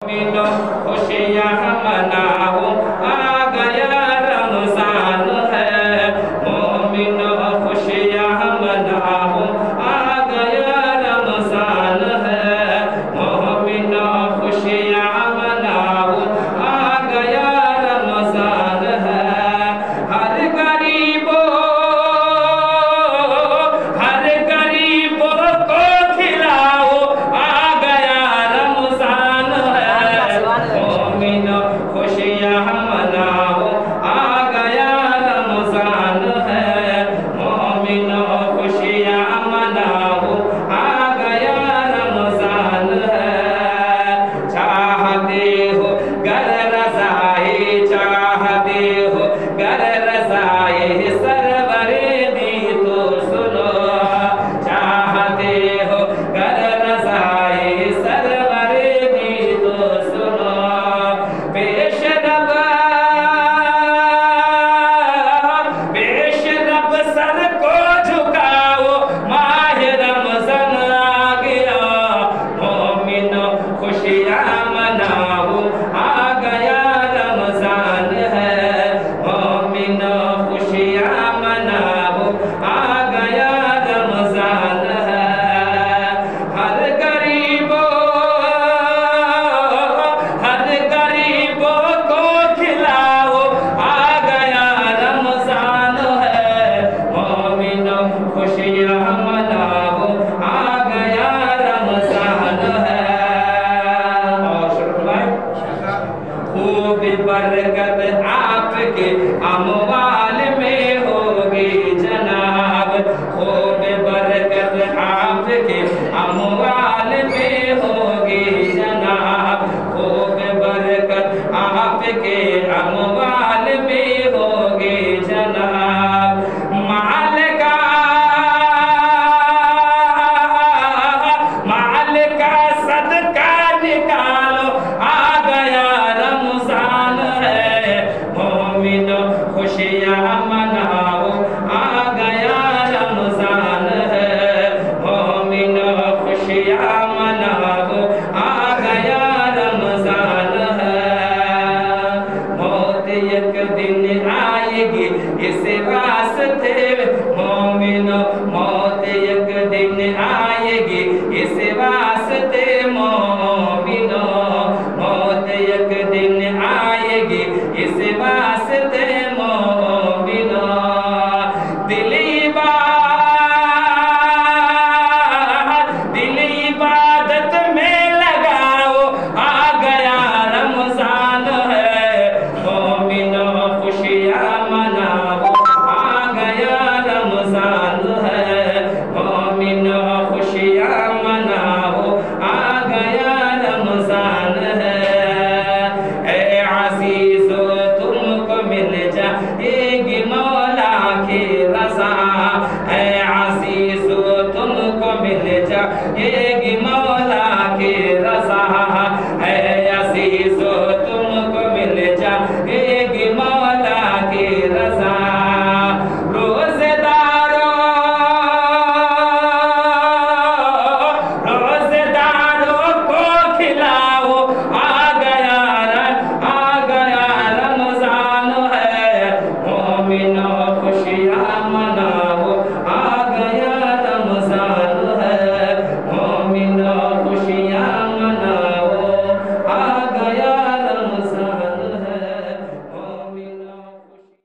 मिलो खुशियाँ मनाओ, आ गया रमजान है। मोमिनो खुशियाँ मनाओ, आ गया रमजान है। मोमिनो खुशियाँ मनाओ, आ गया रमजान है। हर गरीबों को खिलाओ, आ गया रमजान है। मोमिनो खुशियाँ मनाओ, आ गया रमजान है। मोमिनो खुशियाँ मनाओ, आ गया रमजान है। चाहते हो गर रज़ाए, चाहते हो गर रज़ाए सरवरे दी तो सुनो। चाहते हो गर रज़ाए सरवरे दी तो सुनो। पेश रब सर को झुकाओ, माह रमज़ान आ गया। मोमिनो खुशियाँ मनाओ, आ गया रमजान है। मोमिनो खुशियाँ मनाओ, आ गया रमजान है। हर गरीबों को खिलाओ, आ गया रमजान है। मोमिनो खुशियाँ मनाओ, आ गया रमजान है। और खूब बरकत आपके अमवाल में होगी जनाब। खूब बरकत आपके अमवाल में होगी जनाब। खूब बरकत आपके